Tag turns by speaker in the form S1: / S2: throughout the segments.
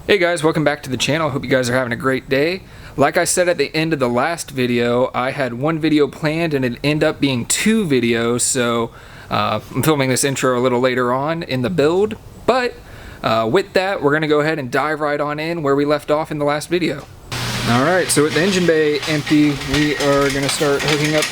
S1: Hey guys, welcome back to the channel. I hope you guys are having a great day. Like I said at the end of the last video, I had one video planned and it ended up being two videos, so I'm filming this intro a little later on in the build. But with that, we're going to go ahead and dive right on in where we left off in the last video. Alright, so with the engine bay empty, we are going to start hooking up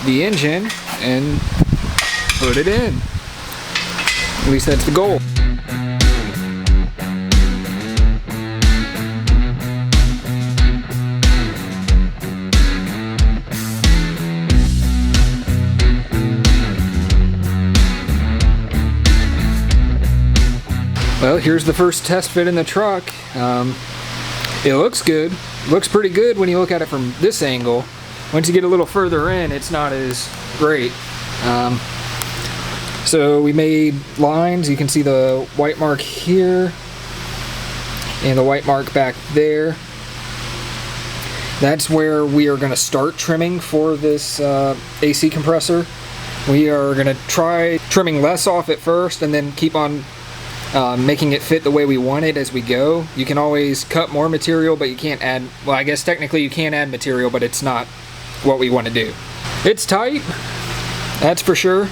S1: the engine and put it in. At least that's the goal. Well, here's the first test fit in the truck. It looks good. It looks pretty good when you look at it from this angle. Once you get a little further in, it's not as great. So we made lines. You can see the white mark here and the white mark back there. That's where we are going to start trimming for this AC compressor. We are going to try trimming less off at first and then keep on making it fit the way we want it as we go. You can always cut more material, but you can't add, well, I guess technically you can add material, but it's not what we want to do. It's tight, that's for sure,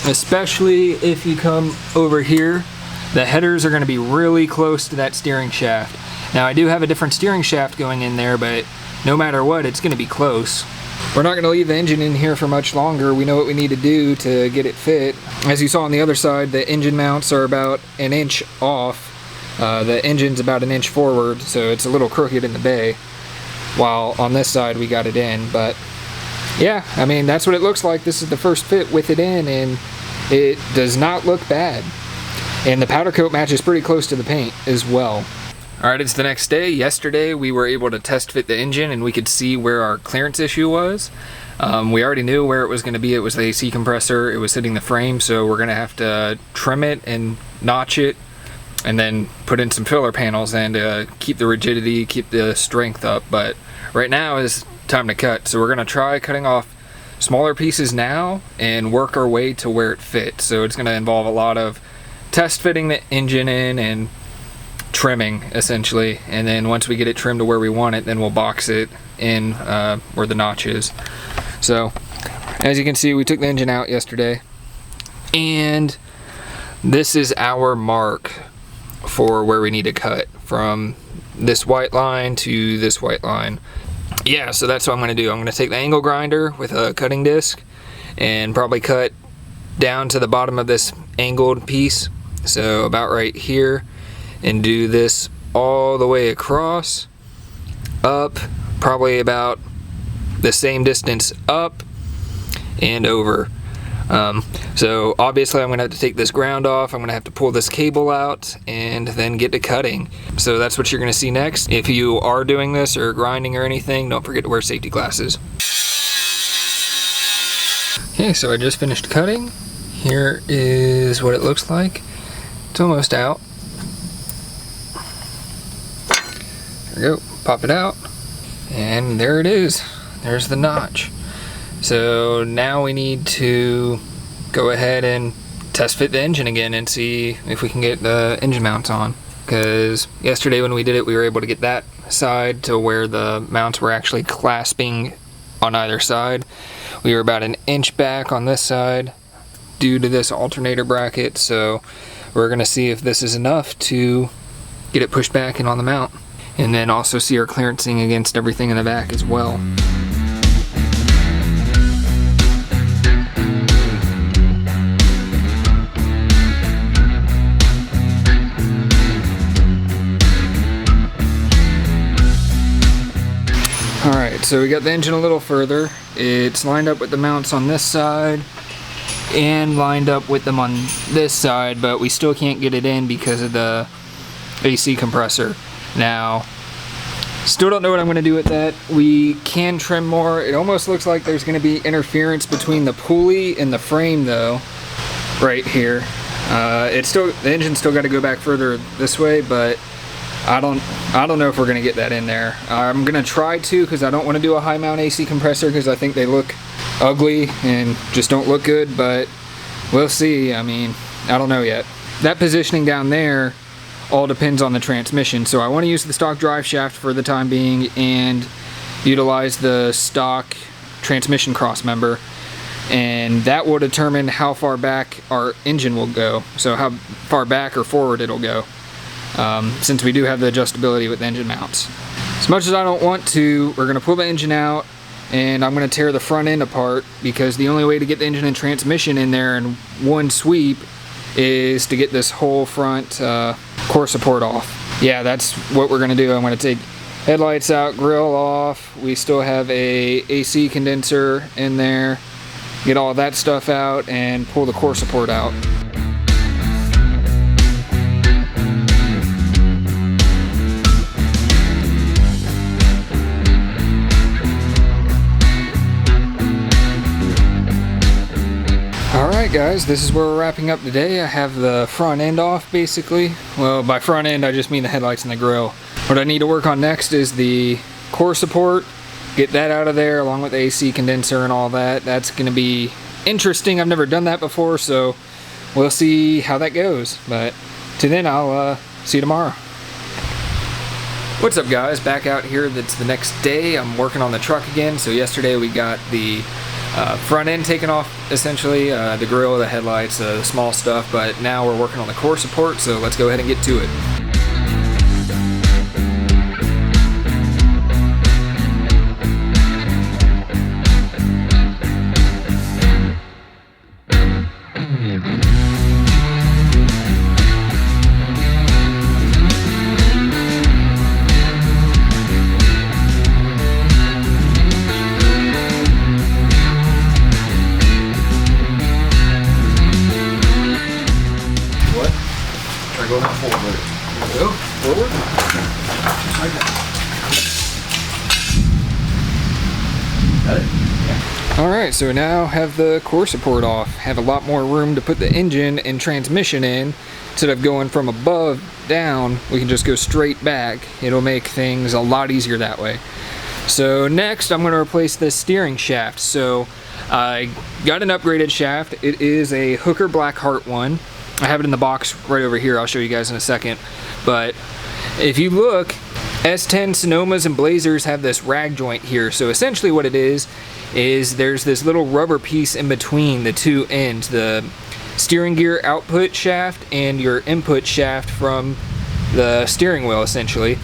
S1: especially if you come over here. The headers are going to be really close to that steering shaft. Now I do have a different steering shaft going in there, but no matter what, it's going to be close. We're not going to leave the engine in here for much longer. We know what we need to do to get it fit. As you saw on the other side, the engine mounts are about an inch off. The engine's about an inch forward, so it's a little crooked in the bay. While on this side we got it in, but yeah, I mean, that's what it looks like. This is the first fit with it in, and it does not look bad. And the powder coat matches pretty close to the paint as well. Alright, it's the next day. Yesterday we were able to test fit the engine and we could see where our clearance issue was. We already knew where it was going to be. It was the AC compressor. It was hitting the frame, so we're going to have to trim it and notch it and then put in some filler panels and keep the rigidity, keep the strength up. But right now is time to cut. So we're going to try cutting off smaller pieces now and work our way to where it fits. So it's going to involve a lot of test fitting the engine in and trimming essentially, and then once we get it trimmed to where we want it, then we'll box it in where the notch is. So as you can see, we took the engine out yesterday, and this is our mark for where we need to cut from this white line to this white line. Yeah, so that's what I'm going to do. I'm going to take the angle grinder with a cutting disc and probably cut down to the bottom of this angled piece, so about right here, and do this all the way across, up, probably about the same distance up and over. So obviously I'm going to have to take this ground off, I'm going to have to pull this cable out and then get to cutting. So that's what you're going to see next. If you are doing this or grinding or anything, don't forget to wear safety glasses. Okay, so I just finished cutting. Here is what it looks like. It's almost out. There we go, pop it out, and there it is. There's the notch. So now we need to go ahead and test fit the engine again and see if we can get the engine mounts on. Because yesterday when we did it, we were able to get that side to where the mounts were actually clasping on either side. We were about an inch back on this side due to this alternator bracket, so we're going to see if this is enough to get it pushed back and on the mount. And then also see our clearancing against everything in the back as well. Alright, so we got the engine a little further. It's lined up with the mounts on this side and lined up with them on this side, but we still can't get it in because of the AC compressor. Now, still don't know what I'm going to do with that. We can trim more. It almost looks like there's going to be interference between the pulley and the frame though, right here. The engine's still got to go back further this way, but I don't know if we're going to get that in there. I'm going to try to, because I don't want to do a high mount AC compressor because I think they look ugly and just don't look good, but we'll see. I mean, I don't know yet. That positioning down there all depends on the transmission. So I want to use the stock drive shaft for the time being and utilize the stock transmission cross member, and that will determine how far back our engine will go, so how far back or forward it'll go, since we do have the adjustability with engine mounts. As much as I don't want to, we're going to pull the engine out and I'm going to tear the front end apart, because the only way to get the engine and transmission in there in one sweep is to get this whole front core support off. Yeah, that's what we're going to do. I'm going to take headlights out, grill off. We still have a AC condenser in there. Get all that stuff out and pull the core support out. Alright guys, this is where we're wrapping up today. I have the front end off basically. Well, by front end I just mean the headlights and the grill. What I need to work on next is the core support. Get that out of there along with the AC condenser and all that. That's going to be interesting. I've never done that before, so we'll see how that goes. But till then, I'll see you tomorrow. What's up guys, back out here. That's the next day. I'm working on the truck again. So yesterday we got the front end taken off, essentially, the grill, the headlights, the small stuff, but now we're working on the core support, so let's go ahead and get to it.
S2: Go forward. Go forward. Got it? Yeah.
S1: Alright, so now have the core support off. Have a lot more room to put the engine and transmission in. Instead of going from above down, we can just go straight back. It'll make things a lot easier that way. So next, I'm going to replace the steering shaft. So I got an upgraded shaft. It is a Hooker Blackheart one. I have it in the box right over here. I'll show you guys in a second. But if you look, S10 Sonomas and Blazers have this rag joint here. So essentially what it is there's this little rubber piece in between the two ends, the steering gear output shaft and your input shaft from the steering wheel, essentially.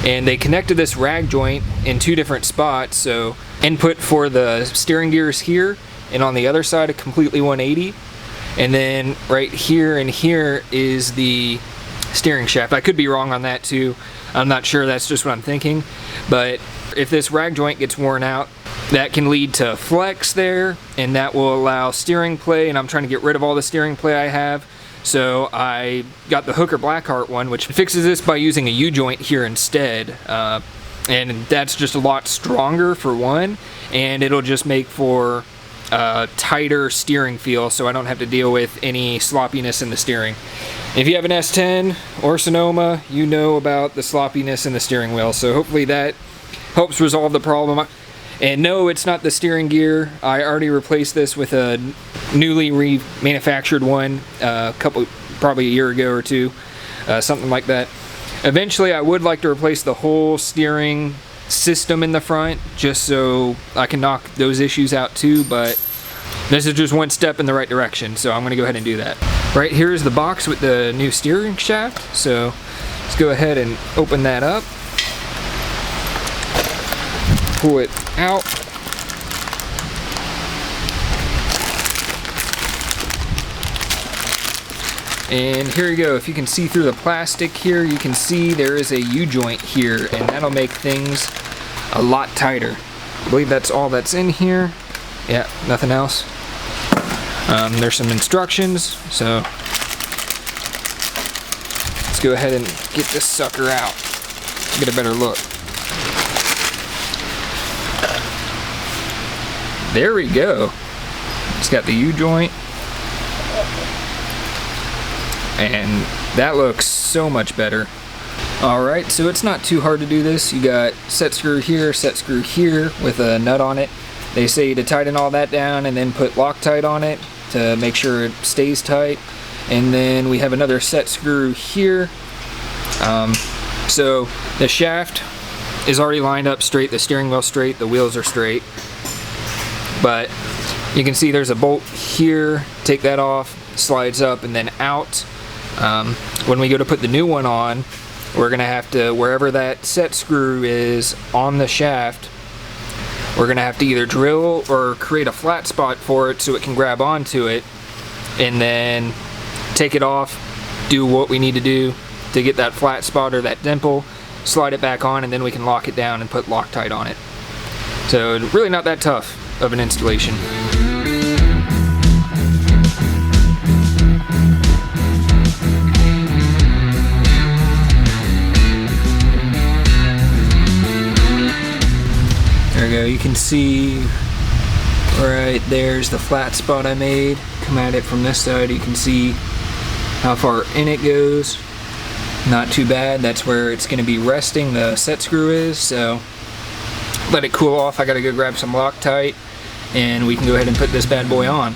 S1: And they connected this rag joint in two different spots. So input for the steering gears here, and on the other side a completely 180. And then right here and here is the steering shaft. I could be wrong on that too. I'm not sure, that's just what I'm thinking. But if this rag joint gets worn out, that can lead to flex there, and that will allow steering play, and I'm trying to get rid of all the steering play I have. So I got the Hooker Blackheart one, which fixes this by using a U-joint here instead. And that's just a lot stronger for one, and it'll just make for tighter steering feel, so I don't have to deal with any sloppiness in the steering. If you have an S10 or Sonoma, you know about the sloppiness in the steering wheel, so hopefully that helps resolve the problem. And no, it's not the steering gear. I already replaced this with a newly remanufactured one probably a year ago or two, something like that. Eventually I would like to replace the whole steering system in the front, just so I can knock those issues out too, but this is just one step in the right direction, so I'm going to go ahead and do that. Right here is the box with the new steering shaft, so let's go ahead and open that up, pull it out, and here you go. If you can see through the plastic here, you can see there is a U-joint here, and that'll make things a lot tighter. I believe that's all that's in here. Yeah, nothing else. There's some instructions, so let's go ahead and get this sucker out, get a better look. There we go. It's got the U-joint, and that looks so much better. Alright, so it's not too hard to do this. You got set screw here with a nut on it. They say to tighten all that down and then put Loctite on it to make sure it stays tight. And then we have another set screw here So the shaft is already lined up straight, the steering wheel straight, the wheels are straight. But you can see there's a bolt here, take that off, slides up and then out. When we go to put the new one on, we're gonna have to, wherever that set screw is on the shaft, we're gonna have to either drill or create a flat spot for it so it can grab onto it, and then take it off, do what we need to do to get that flat spot or that dimple, slide it back on, and then we can lock it down and put Loctite on it. So really not that tough of an installation. There we go, you can see right there's the flat spot I made. Come at it from this side, you can see how far in it goes. Not too bad, that's where it's going to be resting, the set screw is, so let it cool off. I gotta go grab some Loctite and we can go ahead and put this bad boy on.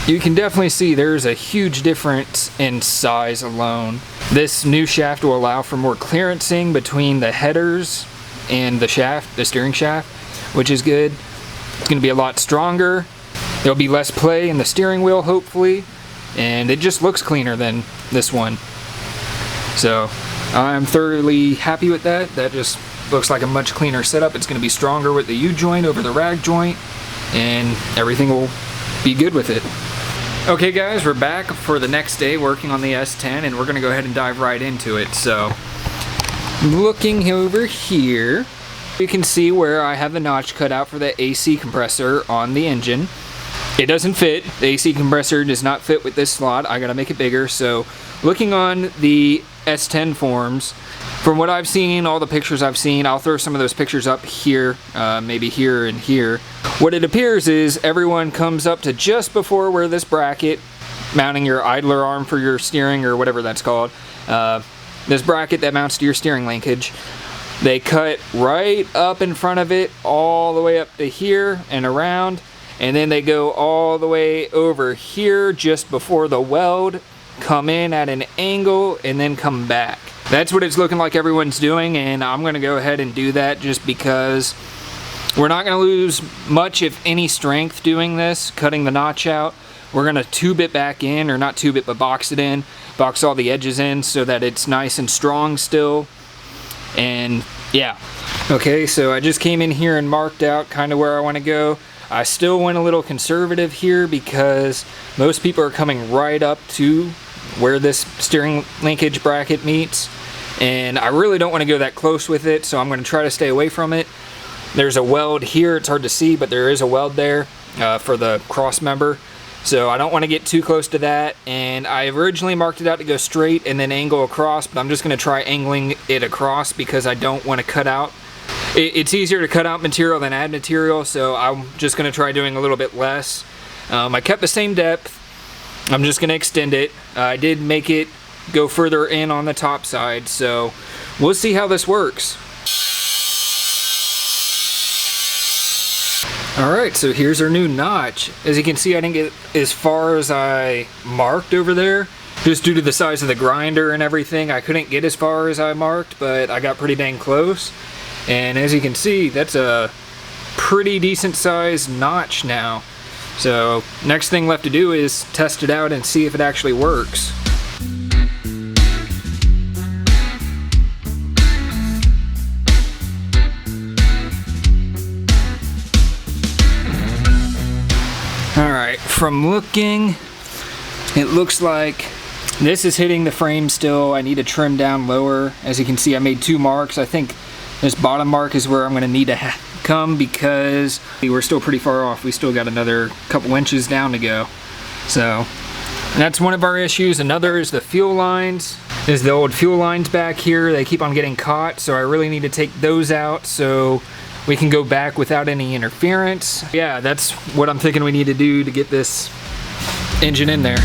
S1: You can definitely see there's a huge difference in size alone. This new shaft will allow for more clearancing between the headers and the shaft, the steering shaft, which is good. It's going to be a lot stronger. There'll be less play in the steering wheel, hopefully, and it just looks cleaner than this one. So I'm thoroughly happy with that. That just looks like a much cleaner setup. It's going to be stronger with the U-joint over the rag joint, and everything will be good with it. Okay guys, we're back for the next day working on the S10, and we're going to go ahead and dive right into it. So looking over here, you can see where I have the notch cut out for the AC compressor on the engine. It doesn't fit. The AC compressor does not fit with this slot. I gotta make it bigger. So looking on the S10 forums, from what I've seen, all the pictures I've seen, I'll throw some of those pictures up here, maybe here and here. What it appears is everyone comes up to just before where this bracket, mounting your idler arm for your steering or whatever that's called, this bracket that mounts to your steering linkage, they cut right up in front of it all the way up to here and around, and then they go all the way over here just before the weld, come in at an angle, and then come back. That's what it's looking like everyone's doing, and I'm going to go ahead and do that just because we're not going to lose much, if any, strength doing this, cutting the notch out. We're going to tube it back in, or not tube it, but box it in, box all the edges in so that it's nice and strong still. And yeah. Okay, so I just came in here and marked out kind of where I want to go. I still went a little conservative here because most people are coming right up to where this steering linkage bracket meets, and I really don't want to go that close with it, so I'm going to try to stay away from it. There's a weld here, it's hard to see, but there is a weld there for the cross member, so I don't want to get too close to that. And I originally marked it out to go straight and then angle across, but I'm just going to try angling it across because I don't want to cut out. It's easier to cut out material than add material, so I'm just going to try doing a little bit less. I kept the same depth. I'm just going to extend it. I did make it go further in on the top side, so we'll see how this works. Alright, so here's our new notch. As you can see, I didn't get as far as I marked over there. Just due to the size of the grinder and everything, I couldn't get as far as I marked, but I got pretty dang close. And as you can see, that's a pretty decent sized notch now. So next thing left to do is test it out and see if it actually works. Alright, from looking, it looks like this is hitting the frame still. I need to trim down lower. As you can see, I made 2 marks. I think this bottom mark is where I'm going to need to come because we're still pretty far off. We still got another couple inches down to go. So that's one of our issues. Another is the fuel lines. There's the old fuel lines back here. They keep on getting caught, so I really need to take those out so we can go back without any interference. Yeah, that's what I'm thinking we need to do to get this engine in there.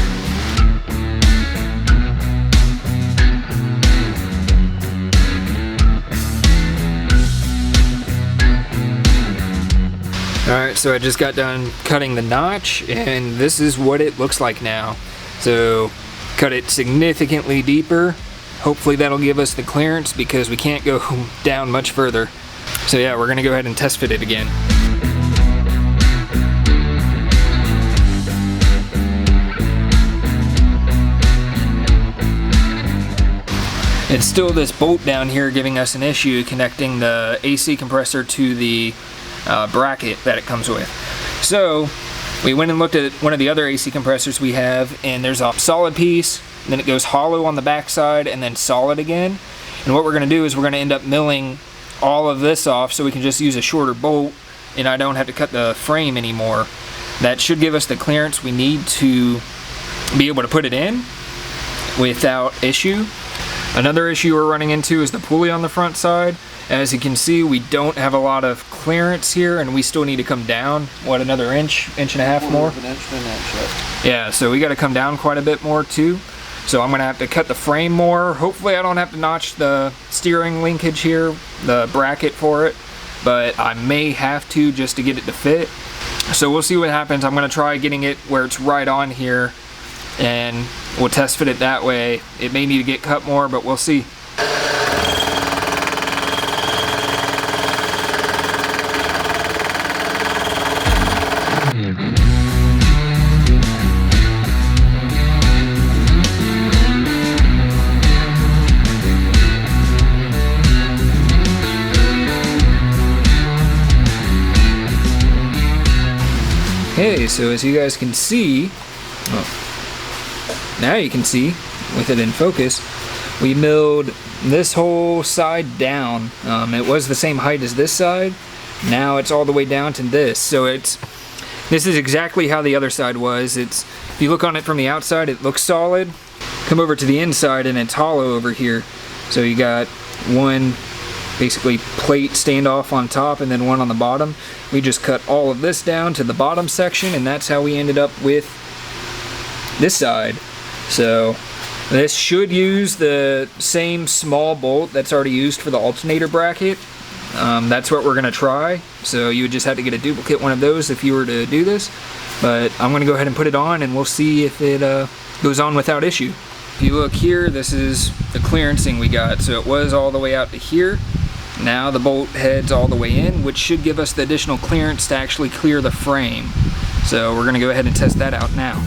S1: Alright, so I just got done cutting the notch, and this is what it looks like now. So, cut it significantly deeper. Hopefully that'll give us the clearance because we can't go down much further. So yeah, we're gonna go ahead and test fit it again. It's still this bolt down here giving us an issue connecting the AC compressor to the bracket that it comes with. So we went and looked at one of the other AC compressors we have, and there's a solid piece, then it goes hollow on the back side, and then solid again. And what we're going to do is we're going to end up milling all of this off so we can just use a shorter bolt, and I don't have to cut the frame anymore. That should give us the clearance we need to be able to put it in without issue. Another issue we're running into is the pulley on the front side. As you can see, we don't have a lot of clearance here, and we still need to come down, what, another inch and a half more?
S2: An inch and an inch.
S1: Yeah, so we got to come down quite a bit more too. So I'm going to have to cut the frame more. Hopefully I don't have to notch the steering linkage here, the bracket for it, but I may have to just to get it to fit. So we'll see what happens. I'm going to try getting it where it's right on here, and we'll test fit it that way. It may need to get cut more, but we'll see. Okay, so as you guys can see, now you can see with it in focus, we milled this whole side down. It was the same height as this side. Now it's all the way down to this. So this is exactly how the other side was. If you look on it from the outside, it looks solid. Come over to the inside and it's hollow over here. So you got one basically plate standoff on top and then one on the bottom. We just cut all of this down to the bottom section, and that's how we ended up with this side. So this should use the same small bolt that's already used for the alternator bracket. That's what we're going to try. So you would just have to get a duplicate one of those if you were to do this. But I'm going to go ahead and put it on, and we'll see if it goes on without issue. If you look here, this is the clearancing we got. So it was all the way out to here. Now the bolt heads all the way in, which should give us the additional clearance to actually clear the frame. So we're going to go ahead and test that out now.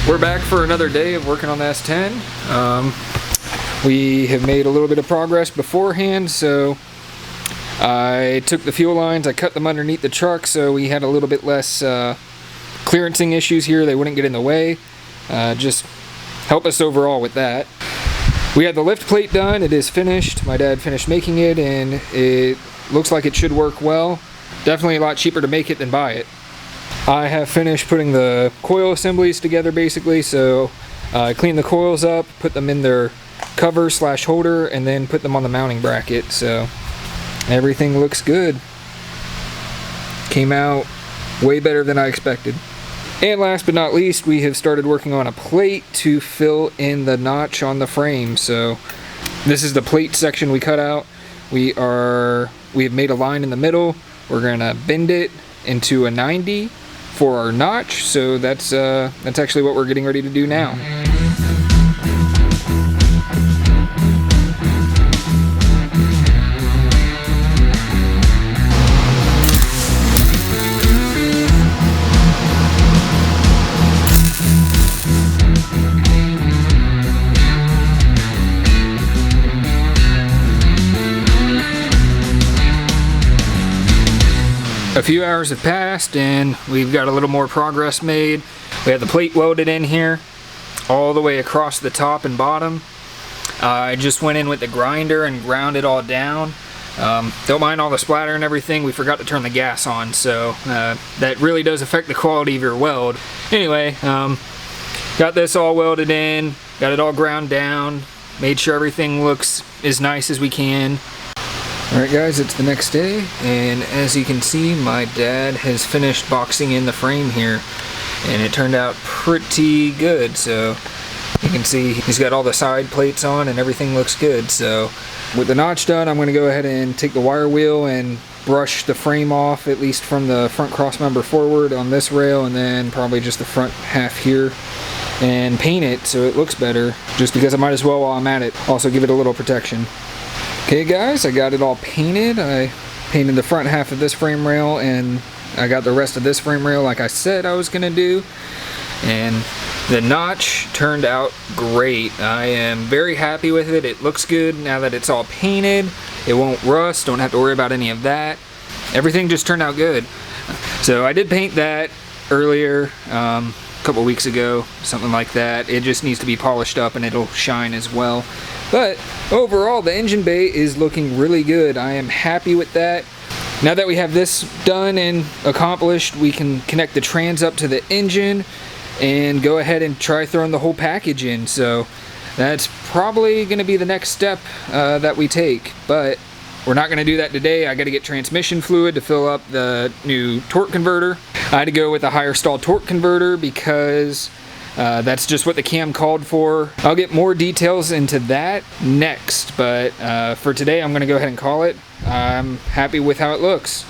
S1: We're back for another day of working on the S10. We have made a little bit of progress beforehand, so I took the fuel lines, I cut them underneath the truck so we had a little bit less clearancing issues here. They wouldn't get in the way. Just help us overall with that. We had the lift plate done. It is finished. My dad finished making it, and it looks like it should work well. Definitely a lot cheaper to make it than buy it. I have finished putting the coil assemblies together basically, so I cleaned the coils up, put them in their cover / holder, and then put them on the mounting bracket. So everything looks good. Came out way better than I expected. And last but not least, we have started working on a plate to fill in the notch on the frame. So this is the plate section we cut out. We have made a line in the middle. We're gonna bend it into a 90 for our notch. So that's actually what we're getting ready to do now. A few hours have passed and we've got a little more progress made. We have the plate welded in here all the way across the top and bottom. I just went in with the grinder and ground it all down. Don't mind all the splatter and everything. We forgot to turn the gas on, so that really does affect the quality of your weld. Anyway, got this all welded in, got it all ground down, made sure everything looks as nice as we can. Alright guys, it's the next day, and as you can see, my dad has finished boxing in the frame here, and it turned out pretty good. So you can see he's got all the side plates on and everything looks good. So with the notch done, I'm going to go ahead and take the wire wheel and brush the frame off, at least from the front cross member forward on this rail, and then probably just the front half here, and paint it so it looks better, just because I might as well while I'm at it also give it a little protection. Okay guys, I got it all painted. I painted the front half of this frame rail, and I got the rest of this frame rail like I said I was gonna do. And the notch turned out great. I am very happy with it. It looks good now that it's all painted. It won't rust, don't have to worry about any of that. Everything just turned out good. So I did paint that earlier, a couple weeks ago, something like that. It just needs to be polished up and it'll shine as well. But overall, the engine bay is looking really good. I am happy with that. Now that we have this done and accomplished, we can connect the trans up to the engine and go ahead and try throwing the whole package in. So that's probably going to be the next step that we take. But we're not going to do that today. I got to get transmission fluid to fill up the new torque converter. I had to go with a higher stall torque converter because that's just what the cam called for. I'll get more details into that next, but for today I'm going to go ahead and call it. I'm happy with how it looks.